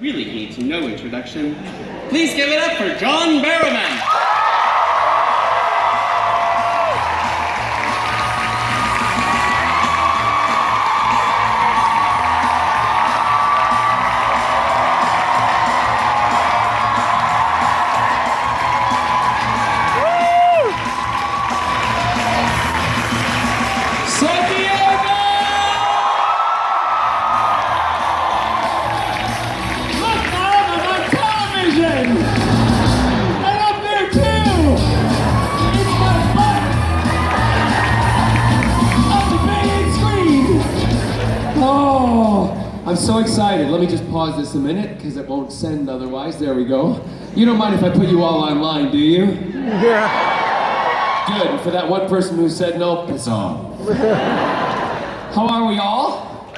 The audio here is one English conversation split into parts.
really needs no introduction. Please give it up for John Barrowmen. I'm so excited. Let me just pause this a minute because it won't send otherwise. There we go. You don't mind if I put you all online, do you? Yeah. Good. And for that one person who said no, piss off. How are we all?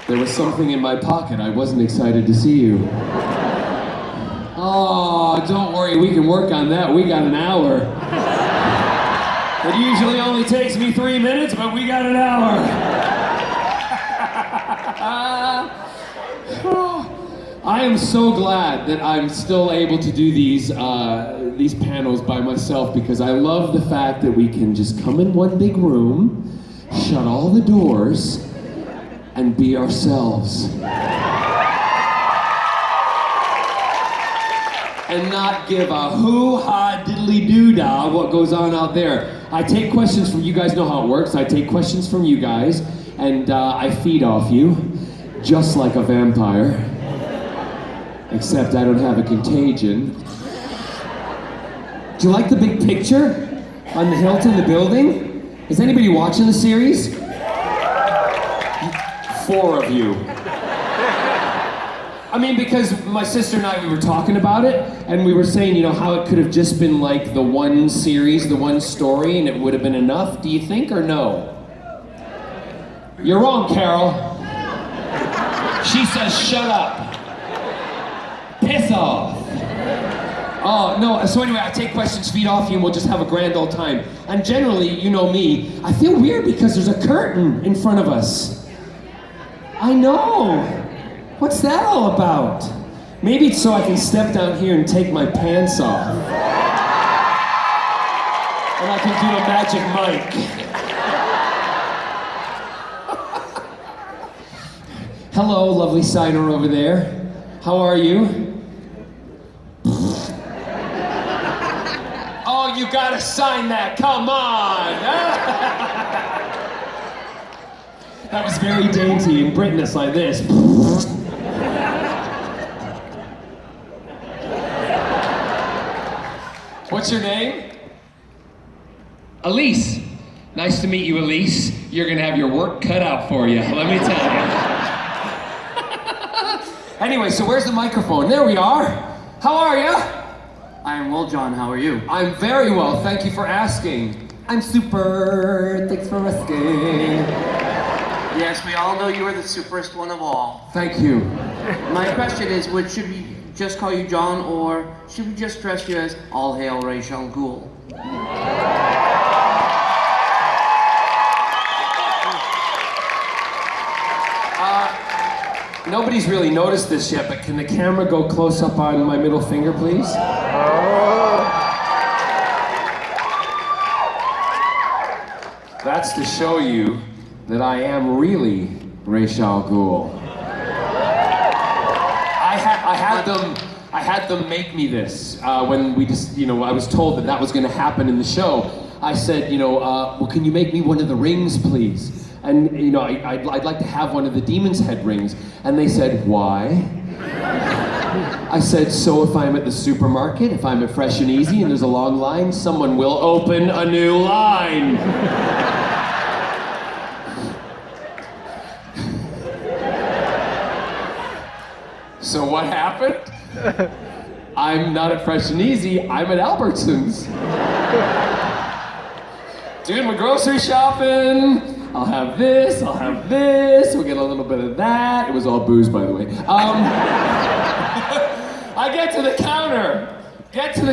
There was something in my pocket. I wasn't excited to see you. Oh, don't worry. We can work on that. We got an hour. It usually only takes me 3 minutes, but we got an hour. I am so glad that I'm still able to do these panels by myself because I love the fact that we can just come in one big room, shut all the doors, and be ourselves. And not give a hoo-ha diddly-doo-dah what goes on out there. I take questions from you guys, know how it works. I take questions from you guys, and I feed off you, just like a vampire. Except I don't have a contagion. Do you like the big picture on the Hilton, the building? Is anybody watching the series? 4 of you. I mean, because my sister and I, we were talking about it, and we were saying, you know, how it could have just been like the one series, the one story, and it would have been enough. Do you think, or no? You're wrong, Carol. She says, shut up. Piss off. Oh, no, so anyway, I take questions, feed off you, and we'll just have a grand old time. And generally, you know me, I feel weird because there's a curtain in front of us. I know. What's that all about? Maybe it's so I can step down here and take my pants off. And I can do a magic mic. Hello, lovely signer over there. How are you? Oh, you gotta sign that, come on! That was very dainty and Britness like this. What's your name? Elise. Nice to meet you, Elise. You're gonna have your work cut out for you, let me tell you. Anyway, so where's the microphone? There we are. How are you? I am well, John. How are you? I'm very well, thank you for asking. I'm super, thanks for asking. Yes, we all know you are the superest one of all. Thank you. My question is, should we just call you John, or should we just dress you as All Hail Ra's al Ghul? Nobody's really noticed this yet, but can the camera go close up on my middle finger, please? That's to show you that I am really Ra's al Ghul. I had them make me this when we just, you know, I was told that was going to happen in the show. I said, you know, well, can you make me one of the rings, please? And, you know, I'd like to have one of the demon's head rings. And they said, why? I said, so if I'm at the supermarket, if I'm at Fresh and Easy and there's a long line, someone will open a new line. So what happened? I'm not at Fresh and Easy, I'm at Albertsons. Doing my grocery shopping. I'll have this, we'll get a little bit of that. It was all booze, by the way. I get to the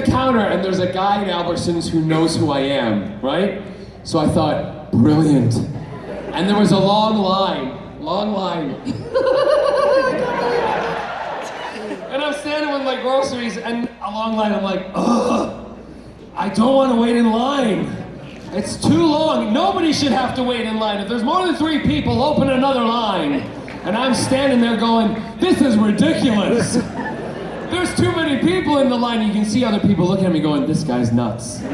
counter, and there's a guy in Albertsons who knows who I am, right? So I thought, brilliant. And there was a long line, long line. And I'm standing with my groceries and a long line, I'm like, ugh, I don't want to wait in line. It's too long. Nobody should have to wait in line. If there's more than 3 people, open another line. And I'm standing there going, this is ridiculous. There's too many people in the line. You can see other people looking at me going, this guy's nuts. He's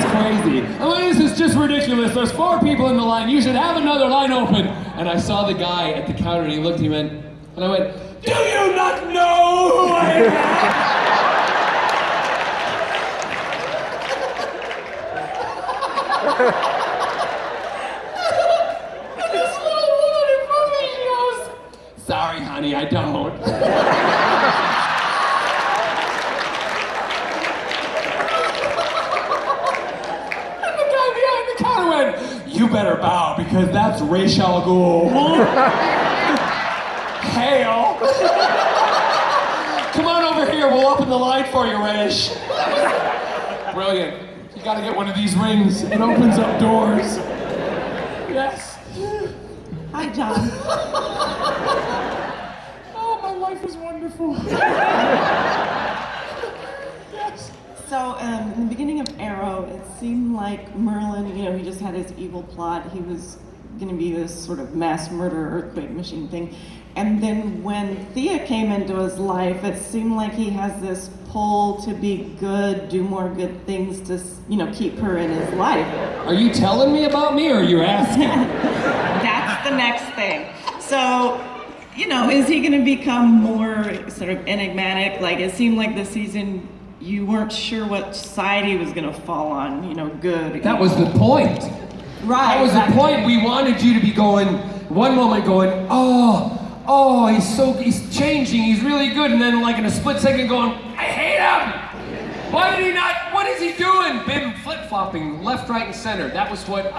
crazy. I'm like, this is just ridiculous. There's 4 people in the line. You should have another line open. And I saw the guy at the counter and he looked at me and I went, do you not know who I am? And this little woman in front of me, she goes, sorry, honey, I don't. And the guy behind the counter went, you better bow because that's Rachel Gould. Hail. Come on over here, we'll open the line for you, Raish. Brilliant. You gotta get one of these rings. It opens up doors. Yes. Hi, John. Oh, my life is wonderful. Yes. So, in the beginning of Arrow, it seemed like Merlin, he just had his evil plot. He was going to be this sort of mass murder earthquake machine thing. And then when Thea came into his life, it seemed like he has this pull to be good, do more good things to, keep her in his life. Are you telling me about me or are you asking? That's the next thing. So, is he going to become more sort of enigmatic? Like, it seemed like this season you weren't sure what side he was going to fall on, good. That was the point. Right. That was the point. We wanted you to be going, one moment going, oh, he's changing, he's really good, and then like in a split second going, I hate him! Why did he not, what is he doing? Bim, flip-flopping, left, right, and center. That was what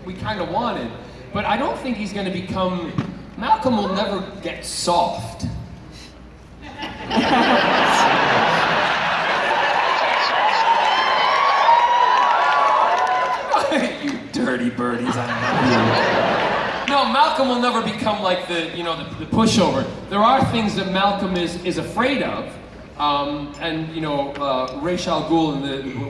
we kind of wanted. But I don't think he's gonna become, Malcolm will never get soft. You dirty birdies, I love you. No, Malcolm will never become like the pushover. There are things that Malcolm is afraid of, Rachel Gould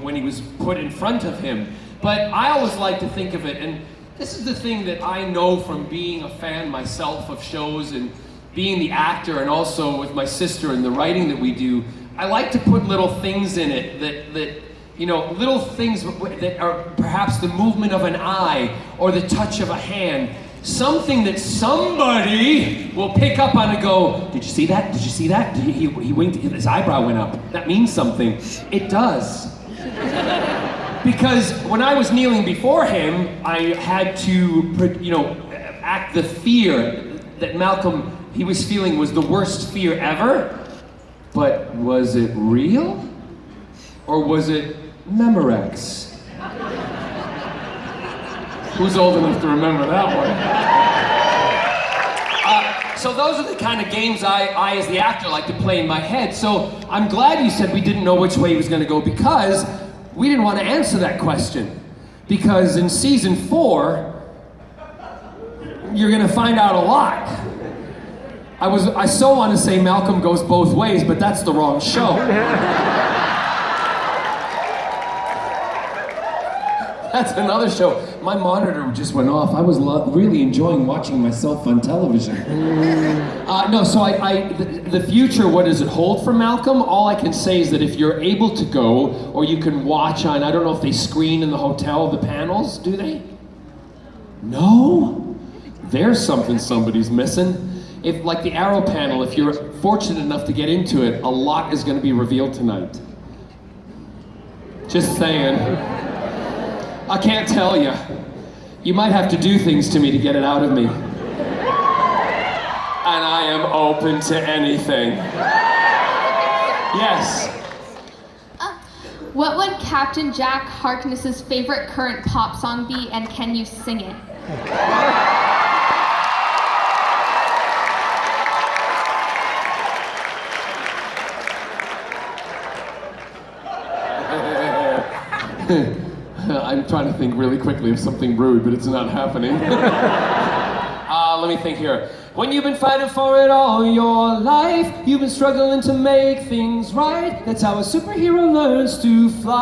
when he was put in front of him. But I always like to think of it, and this is the thing that I know from being a fan myself of shows and being the actor, and also with my sister and the writing that we do. I like to put little things in it that little things that are perhaps the movement of an eye or the touch of a hand. Something that somebody will pick up on and go, did you see that? Did you see that? He winked, his eyebrow went up. That means something. It does. Because when I was kneeling before him, I had to, act the fear that Malcolm, he was feeling was the worst fear ever. But was it real? Or was it Memorex? Who's old enough to remember that one? So those are the kind of games I, as the actor, like to play in my head. So I'm glad you said we didn't know which way he was going to go, because we didn't want to answer that question. Because in season 4, you're going to find out a lot. I so want to say Malcolm goes both ways, but that's the wrong show. That's another show. My monitor just went off. I was really enjoying watching myself on television. The future, what does it hold for Malcolm? All I can say is that if you're able to go, or you can watch on, I don't know if they screen in the hotel, the panels, do they? No? There's something somebody's missing. If, like the Arrow panel, if you're fortunate enough to get into it, a lot is going to be revealed tonight. Just saying. I can't tell you. You might have to do things to me to get it out of me. And I am open to anything. Yes. What would Captain Jack Harkness's favorite current pop song be, and can you sing it? I'm trying to think really quickly of something rude, but it's not happening. Let me think here. When you've been fighting for it all your life, you've been struggling to make things right. That's how a superhero learns to fly.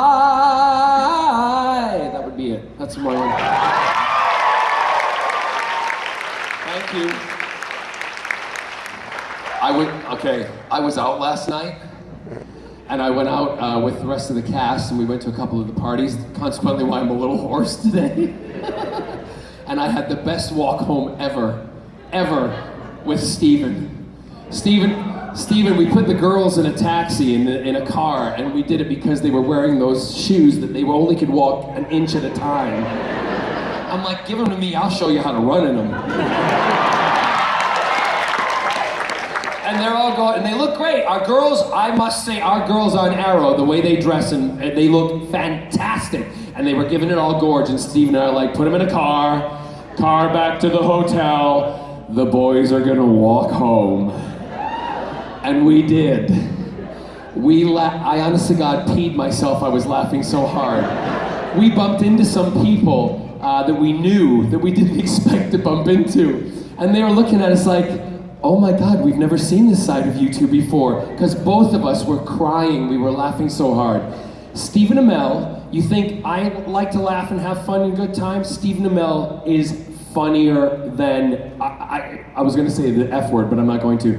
That would be it. That's my one. Thank you. I was out last night, and I went out with the rest of the cast, and we went to a couple of the parties. Consequently, why I'm a little hoarse today. And I had the best walk home ever with Steven. Steven, we put the girls in a taxi in a car, and we did it because they were wearing those shoes that they only could walk an inch at a time. I'm like, give them to me, I'll show you how to run in them. And they're all going, and they look great. Our girls, I must say, our girls on Arrow, the way they dress, and they look fantastic. And they were giving it all gorge, and Steve and I are like, put them in a car back to the hotel. The boys are gonna walk home. And we did. I honest to God peed myself, I was laughing so hard. We bumped into some people that we knew, that we didn't expect to bump into. And they were looking at us like, oh my God, we've never seen this side of you two before. Because both of us were crying, we were laughing so hard. Steve and Amel, you think I like to laugh and have fun and good times? Steve and Amel is funnier than, I was gonna say the F word, but I'm not going to.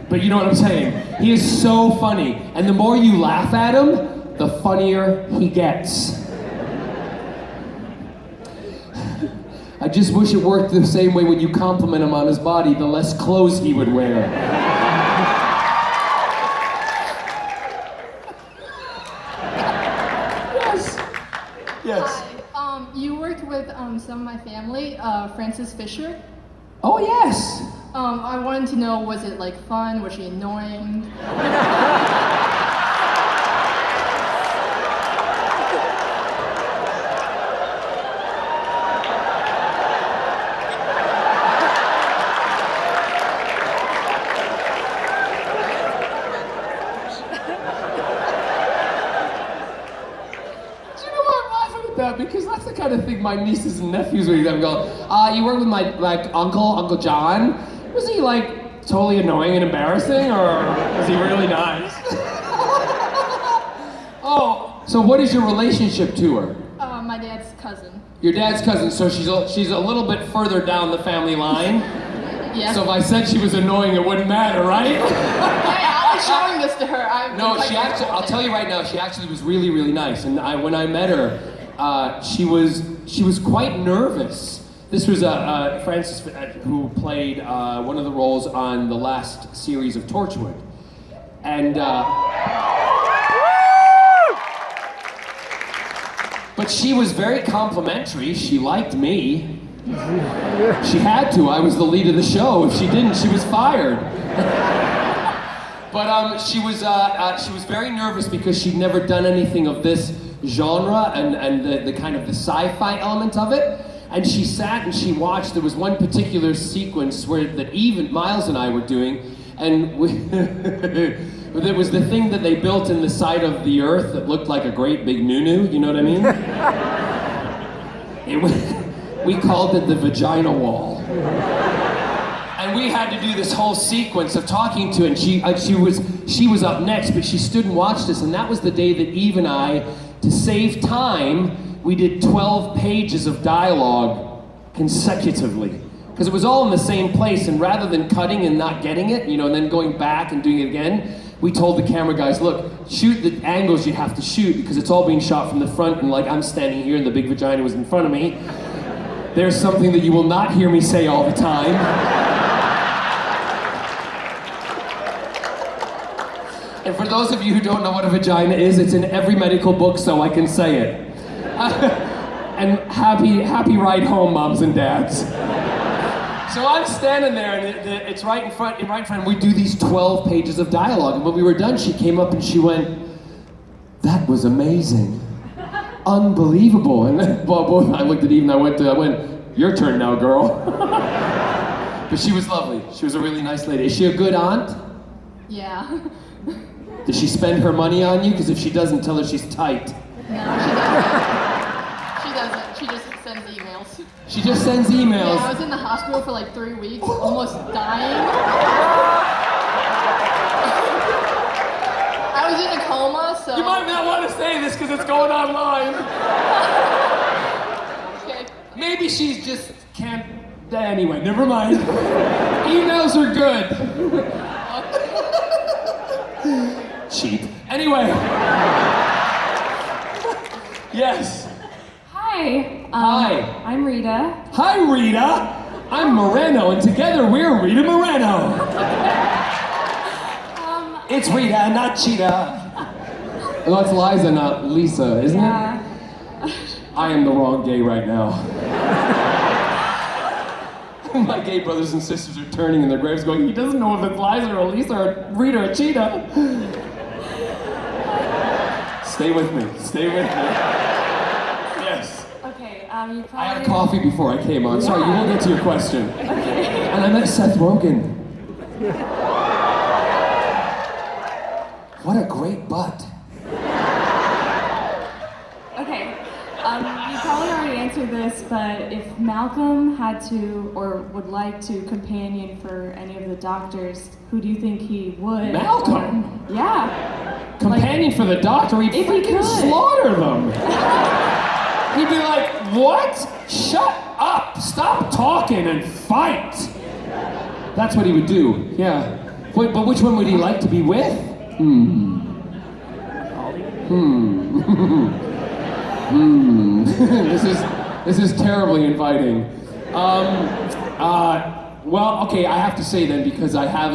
But you know what I'm saying? He is so funny. And the more you laugh at him, the funnier he gets. I just wish it worked the same way when you compliment him on his body, the less clothes he would wear. Yes. Hi. You worked with some of my family, Frances Fisher. Oh, yes. I wanted to know, was it like fun? Was she annoying? Because that's the kind of thing my nieces and nephews would go, you work with my Uncle John? Was he like totally annoying and embarrassing, or was he really nice? Oh, so what is your relationship to her? My dad's cousin. Your dad's cousin, so she's a little bit further down the family line? Yeah. So if I said she was annoying, it wouldn't matter, right? Yeah, I was showing this to her. No, I'll tell you right now, she actually was really, really nice. And when I met her, she was quite nervous. This was Frances who played one of the roles on the last series of Torchwood. And but she was very complimentary. She liked me. She had to. I was the lead of the show. If she didn't, she was fired. But she was very nervous because she'd never done anything of this genre and the kind of the sci-fi element of it. And she sat and she watched. There was one particular sequence that even Miles and I were doing, and there was the thing that they built in the side of the earth that looked like a great big nunu. You know what I mean? We called it the vagina wall. And we had to do this whole sequence of talking to her, and she was up next, but she stood and watched us, and that was the day that Eve and I, to save time, we did 12 pages of dialogue consecutively. Because it was all in the same place, and rather than cutting and not getting it, and then going back and doing it again, we told the camera guys, look, shoot the angles you have to shoot, because it's all being shot from the front, and like I'm standing here and the big vagina was in front of me. There's something that you will not hear me say all the time. And for those of you who don't know what a vagina is, it's in every medical book, so I can say it. And happy ride home, moms and dads. So I'm standing there, and it's right in front, and we do these 12 pages of dialogue. And when we were done, she came up and she went, "That was amazing. Unbelievable." And then, both I looked at Eve and I went, "Your turn now, girl." But she was lovely. She was a really nice lady. Is she a good aunt? Yeah. Does she spend her money on you? Because if she doesn't, tell her she's tight. No, she doesn't. She doesn't. She just sends emails. She just sends emails. Yeah, I was in the hospital for like 3 weeks, almost dying. I was in a coma, so... You might not want to say this because it's going online. Okay. Maybe she's just can't... Anyway, never mind. Emails are good. Cheap. Anyway. Yes. Hi. Hi. I'm Rita. Hi, Rita. I'm Moreno, and together we're Rita Moreno. It's Rita, not Cheetah. Well, it's Liza, not Lisa, isn't it? I am the wrong gay right now. My gay brothers and sisters are turning in their graves going, he doesn't know if it's Liza or Lisa or Rita or Cheetah. Stay with me. Stay with me. Yes. Okay, you probably... I had a coffee before I came on. Sorry, you won't get to your question. And I met Seth Rogen. What a great butt. Okay, you probably already answered this, but if Malcolm had to or would like to companion for any of the doctors, who do you think he would? Malcolm? Yeah. Companion for the doctor, he'd If he freaking could. slaughter them. He'd be like, what? Shut up! Stop talking and fight! That's what he would do, yeah. Wait, but which one would he like to be with? This is terribly inviting. Well, okay, I have to say then, because I have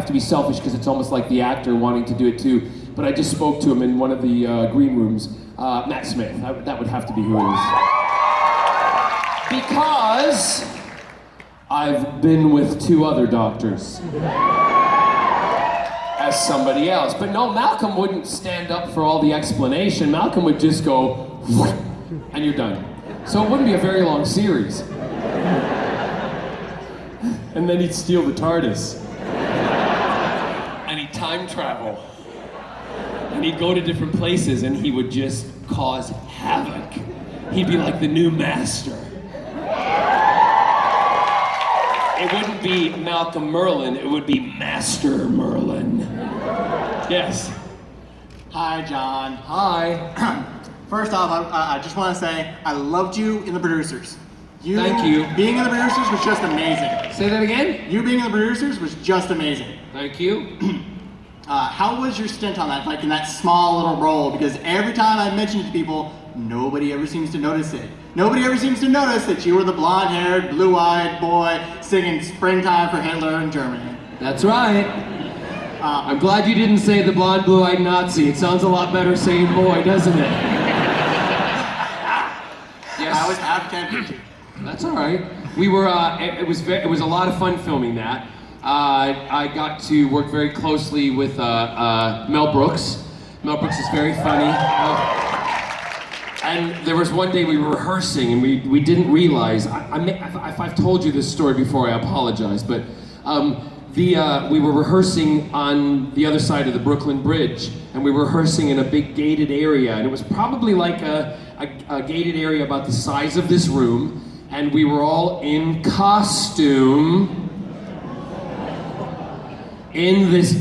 to be selfish because it's almost like the actor wanting to do it too, but I just spoke to him in one of the green rooms, Matt Smith. That would have to be who it is. Because I've been with 2 other doctors. As somebody else. But no, Malcolm wouldn't stand up for all the explanation. Malcolm would just go, and you're done. So it wouldn't be a very long series. And then he'd steal the TARDIS. And he'd time travel. And he'd go to different places and he would just cause havoc. He'd be like the new master. It wouldn't be Malcolm Merlin, it would be Master Merlin. Yes. Hi, John. Hi. First off, I just want to say I loved you in The Producers. Thank you. Being in The Producers was just amazing. Say that again? You being in The Producers was just amazing. Thank you. How was your stint on that, like in that small little role? Because every time I mention it to people, nobody ever seems to notice it. Nobody ever seems to notice that you were the blonde-haired, blue-eyed boy singing Springtime for Hitler in Germany. That's right. I'm glad you didn't say the blonde, blue-eyed Nazi. It sounds a lot better saying boy, doesn't it? Yes. I was half tempted to. That's all right. We were. It was a lot of fun filming that. I got to work very closely with Mel Brooks. Mel Brooks is very funny. And there was one day we were rehearsing and we didn't realize. If I've told you this story before, I apologize. But we were rehearsing on the other side of the Brooklyn Bridge, and we were rehearsing in a big gated area, and it was probably like a gated area about the size of this room. And we were all in costume in this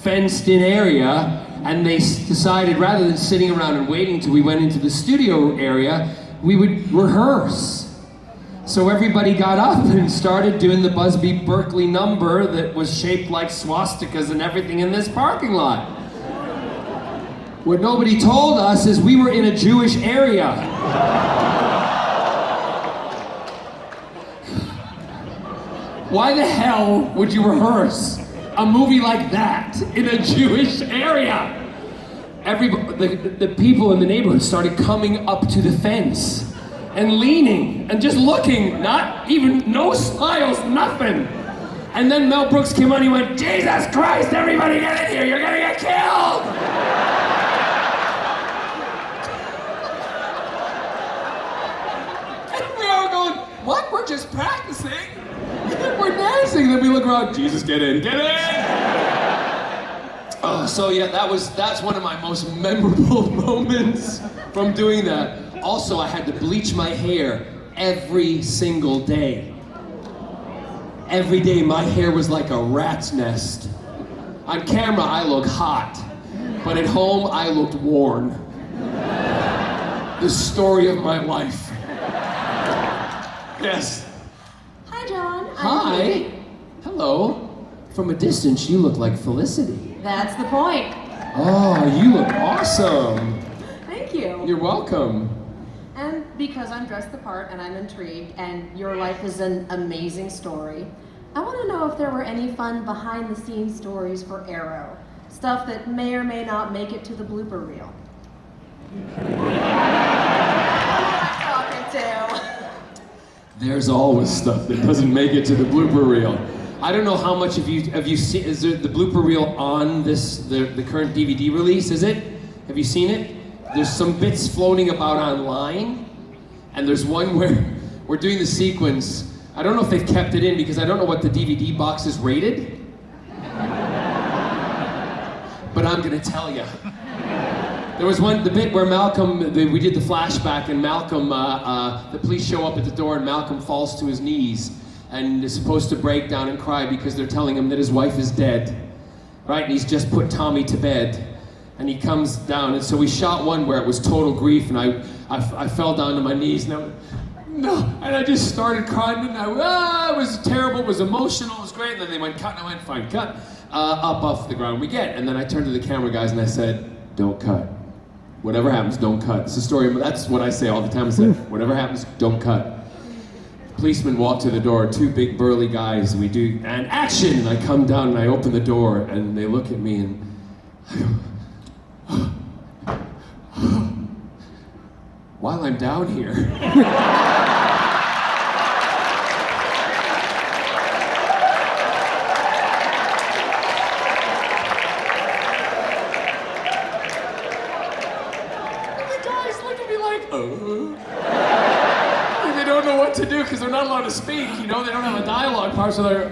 fenced-in area, and they decided rather than sitting around and waiting till we went into the studio area, we would rehearse. So everybody got up and started doing the Busby Berkeley number that was shaped like swastikas and everything in this parking lot. What nobody told us is we were in a Jewish area. Why the hell would you rehearse a movie like that in a Jewish area? The people in the neighborhood started coming up to the fence and leaning and just looking, no smiles, nothing. And then Mel Brooks came on, he went, Jesus Christ, everybody get in here, you're gonna get killed! And we all going, what? We're just practicing. We're dancing. Then we look around. Jesus, get in, get in! So yeah, that's one of my most memorable moments from doing that. Also, I had to bleach my hair every single day. Every day my hair was like a rat's nest. On camera I look hot, but at home I looked worn. The story of my life. Yes. Hi, John. I'm Hi. Katie. Hello. From a distance you look like Felicity. That's the point. Oh, you look awesome. Thank you. You're welcome. And because I'm dressed the part and I'm intrigued and your life is an amazing story, I want to know if there were any fun behind-the-scenes stories for Arrow. Stuff that may or may not make it to the blooper reel. Talking to. There's always stuff that doesn't make it to the blooper reel. I don't know how much have you seen, is there the blooper reel on the current DVD release, is it? Have you seen it? There's some bits floating about online, and there's one where we're doing the sequence. I don't know if they've kept it in because I don't know what the DVD box is rated. But I'm gonna tell you. There was the bit where Malcolm, we did the flashback, and Malcolm, the police show up at the door, and Malcolm falls to his knees and is supposed to break down and cry because they're telling him that his wife is dead, right? And he's just put Tommy to bed, and he comes down, and so we shot one where it was total grief, and I fell down to my knees, and I just started crying, and it was terrible, it was emotional, it was great, and then they went cut, and I went, fine, cut, up off the ground we get, and then I turned to the camera guys and I said, don't cut. Whatever happens, don't cut. It's a story, that's what I say all the time. I said, whatever happens, don't cut. Policemen walk to the door, two big burly guys, and we do, and action! And I come down and I open the door, and they look at me, and I go, while I'm down here. They don't know what to do because they're not allowed to speak, you know, they don't have a dialogue part, so they're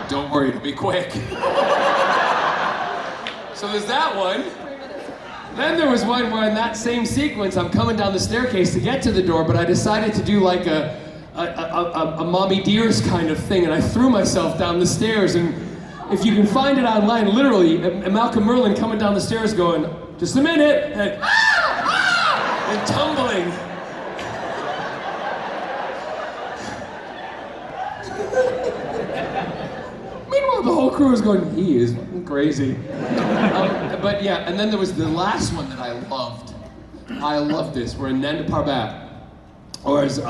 don't worry, it'll be quick. So there's that one. Then there was one where in that same sequence I'm coming down the staircase to get to the door, but I decided to do like a Mommy Dearest kind of thing, and I threw myself down the stairs, and if you can find it online, literally, Malcolm Merlin coming down the stairs going, just a minute, and tumbling. Meanwhile, the whole crew is going, he is fucking crazy. But yeah, and then there was the last one that I loved. I love this. We're in Nanda Parbat, or as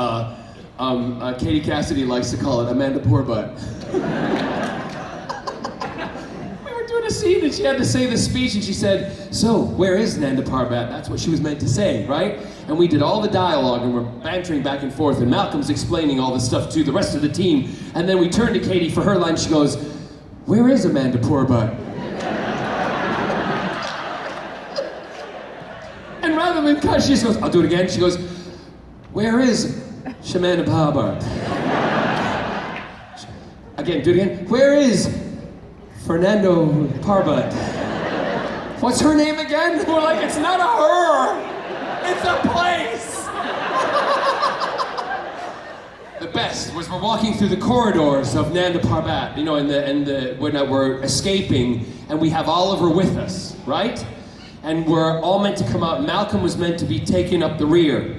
Katie Cassidy likes to call it, Amanda Poorbutt. Doing a scene and she had to say the speech and she said, so where is Nanda Parbat? That's what she was meant to say, right? And we did all the dialogue and we're bantering back and forth and Malcolm's explaining all this stuff to the rest of the team, and then we turned to Katie for her line. She goes, where is Amanda Poorbutt? And rather than cut, she just goes, I'll do it again. She goes, where is Shamanda Poorbutt? Again, do it again. Where is Fernando Parbat? What's her name again? We're like, it's not a her, it's a place. The best was we're walking through the corridors of Nanda Parbat, you know, when we're escaping, and we have Oliver with us, right? And we're all meant to come out. Malcolm was meant to be taking up the rear.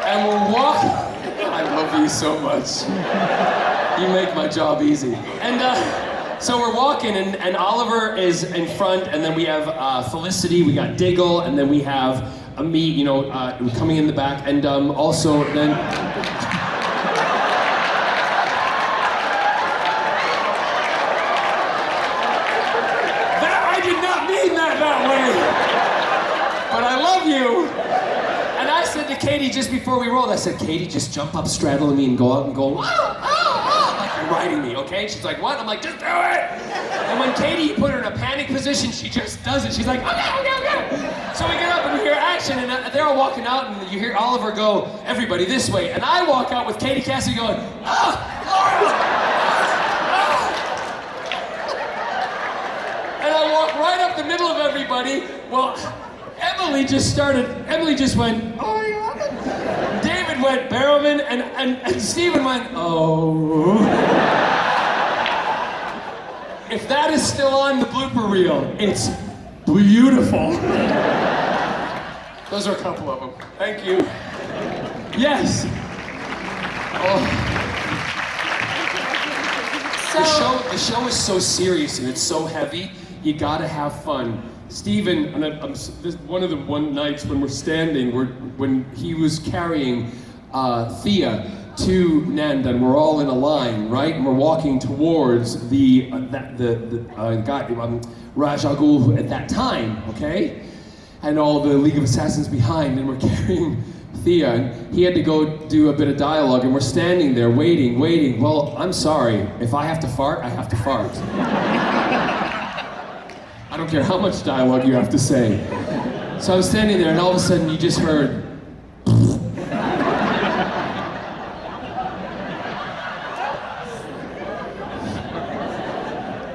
And we're walking. I love you so much. You make my job easy. And so we're walking, and Oliver is in front, and then we have Felicity, we got Diggle, and then we have me, you know, coming in the back, and also then. I did not mean that way. But I love you. And I said to Katie just before we rolled, I said, Katie, just jump up, straddle me, and go out and go, oh, oh, oh, like you're riding me, okay? She's like, what? I'm like, just do it. And when Katie, you put her in a panic position, she just does it. She's like, okay. So we get up and we hear action, and they're all walking out, and you hear Oliver go, everybody this way. And I walk out with Katie Cassidy going, Laura! And I walk right up the middle of everybody. Well, Emily just went, oh yeah. David went, Barrowman, and Stephen went, oh. If that is still on the blooper reel, it's beautiful. Those are a couple of them. Thank you. Yes. Oh. The show is so serious and it's so heavy. You gotta have fun. Stephen, and one of the nights when we're standing, when he was carrying Thea to Nanda, and we're all in a line, right? And we're walking towards the guy, Raj Al Ghul at that time, okay? And all the League of Assassins behind, and we're carrying Thea, and he had to go do a bit of dialogue, and we're standing there waiting. Well, I'm sorry, if I have to fart, I have to fart. I don't care how much dialogue you have to say. So I was standing there, and all of a sudden you just heard.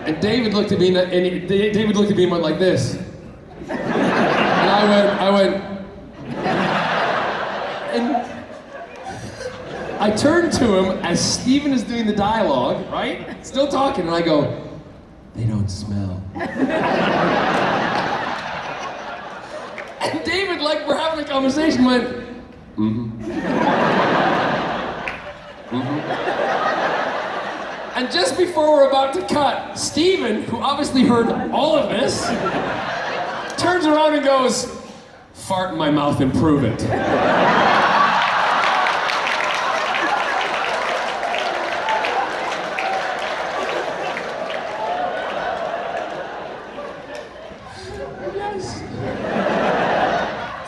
And David looked at me, and went like this. And I went. And I turned to him as Stephen is doing the dialogue, right? Still talking, and I go, they don't smell. And David, like we're having a conversation, went, mm-hmm. Mm-hmm. And just before we're about to cut, Stephen, who obviously heard all of this, turns around and goes, fart in my mouth and prove it.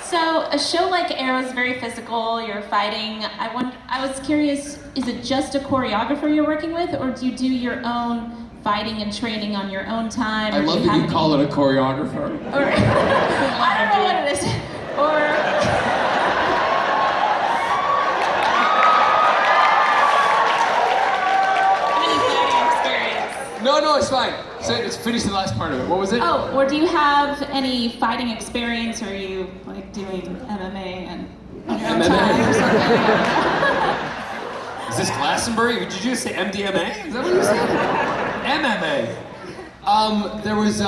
So a show like Arrow is very physical, you're fighting. I was curious, is it just a choreographer you're working with, or do you do your own fighting and training on your own time? I love that you call it a choreographer. Or, I don't know what it is. Or... No, it's fine. So let's finish the last part of it. What was it? Oh, or do you have any fighting experience? Or are you like doing MMA and MMA? Is this Glastonbury? Did you just say MDMA? Is that what you said? MMA. There was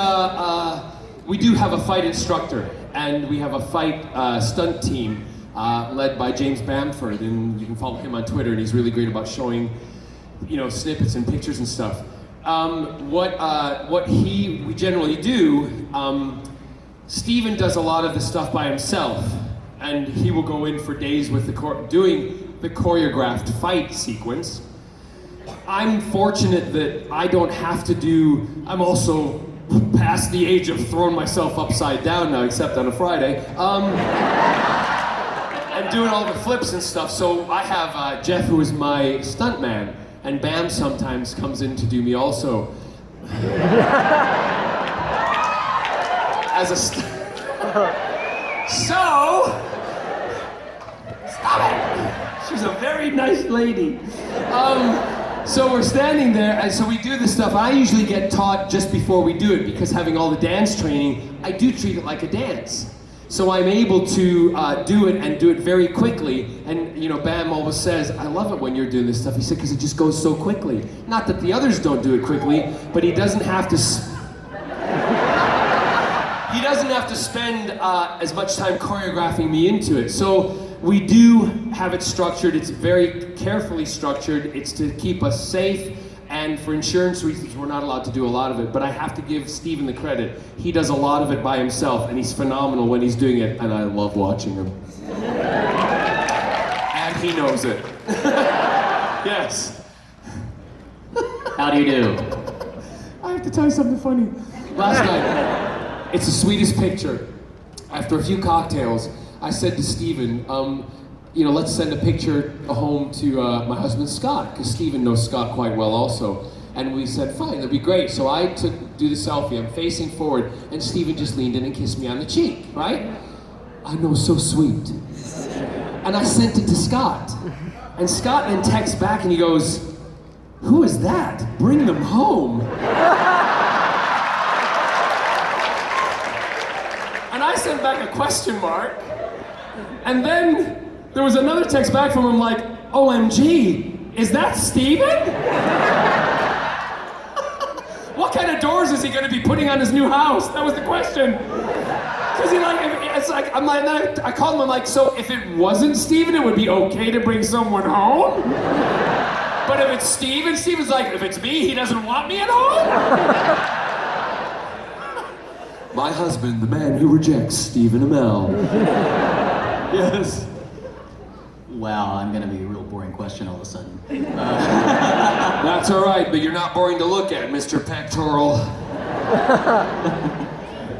we do have a fight instructor, and we have a fight stunt team led by James Bamford, and you can follow him on Twitter, and he's really great about showing, snippets and pictures and stuff. What we generally do, Stephen does a lot of the stuff by himself, and he will go in for days with doing the choreographed fight sequence. I'm fortunate that I don't have to I'm also past the age of throwing myself upside down now, except on a Friday, and doing all the flips and stuff. So I have Jeff, who is my stuntman, and Bam sometimes comes in to do me also. As a So, stop it! She's a very nice lady. So we're standing there, and so we do this stuff. I usually get taught just before we do it, because having all the dance training, I do treat it like a dance. So I'm able to do it and do it very quickly. And Bam always says, I love it when you're doing this stuff. He said, because it just goes so quickly. Not that the others don't do it quickly, but he doesn't have to he doesn't have to spend as much time choreographing me into it. So we do have it structured. It's very carefully structured. It's to keep us safe. And for insurance reasons, we're not allowed to do a lot of it. But I have to give Stephen the credit. He does a lot of it by himself, and he's phenomenal when he's doing it, and I love watching him. And he knows it. Yes. How do you do? I have to tell you something funny. Last night, it's the sweetest picture. After a few cocktails, I said to Stephen, let's send a picture home to my husband Scott, because Stephen knows Scott quite well also. And we said, fine, that'd be great. So I do the selfie, I'm facing forward, and Stephen just leaned in and kissed me on the cheek, right? I know, so sweet. And I sent it to Scott. And Scott then texts back and he goes, who is that? Bring them home. I sent back a question mark. And then there was another text back from him like, OMG, is that Steven? What kind of doors is he going to be putting on his new house? That was the question. Because it's like, I called him, I'm like, so if it wasn't Steven, it would be okay to bring someone home? But if it's Steven, Steven's like, if it's me, he doesn't want me at home? My husband, the man who rejects Stephen Amell. Yes. Wow, I'm gonna be a real boring question all of a sudden. That's all right, but you're not boring to look at, Mr. Pectoral.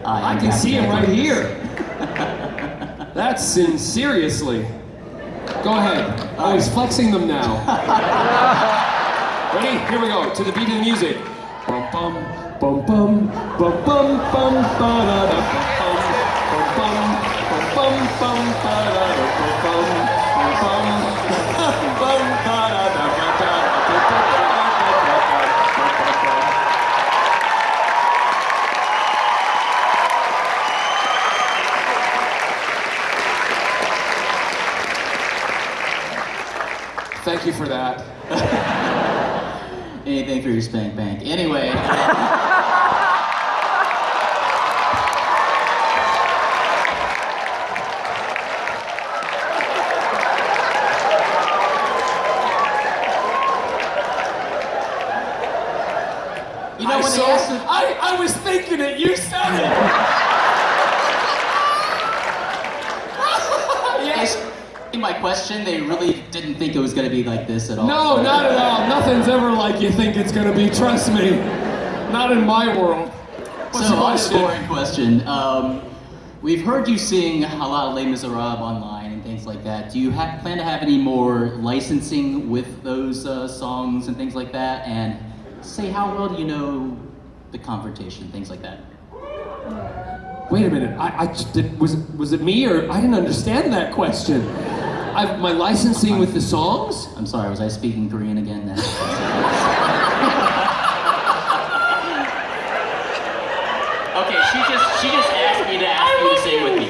I can see him right here. That's sin, seriously. Go ahead. Oh, he's flexing them now. Ready? Here we go. To the beat of the music. Bum bum bum bum bum bum bum ba da da bum bum bum bum ba da da bum bum bum ba da da ba da. Thank you for that. Anything for your spank bank. Anyway. You know, when they asked him, I was thinking it, you said it! Yes. in my question, they really didn't think it was going to be like this at all. No, not at all. Nothing's ever like you think it's gonna be, trust me. Not in my world. What's So, the on a question? boring question. We've heard you sing a lot of Les Miserables online and things like that. Do you plan to have any more licensing with those songs and things like that? And say, how well do you know the confrontation, things like that? Wait a minute, was it me or I didn't understand that question? My licensing with the songs? I'm sorry, was I speaking Korean again? Okay, she just asked me to ask you to sing with me.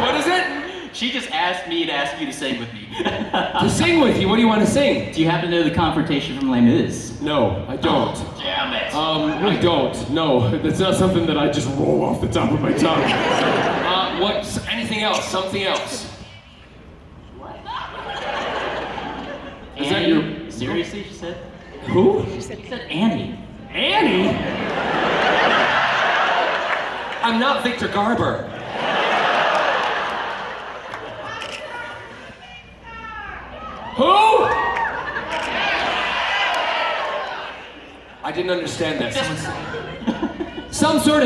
What is it? She just asked me to ask you to sing with me. To sing with you, what do you want to sing? Do you happen to know the confrontation from Les Mis? No, I don't. Damn it. I don't. No, that's not something that I just roll off the top of my tongue. Anything else? Something else? Is that your... Seriously, she said? Who? She said Annie. Annie? I'm not Victor Garber. Who? I didn't understand that. Some sort of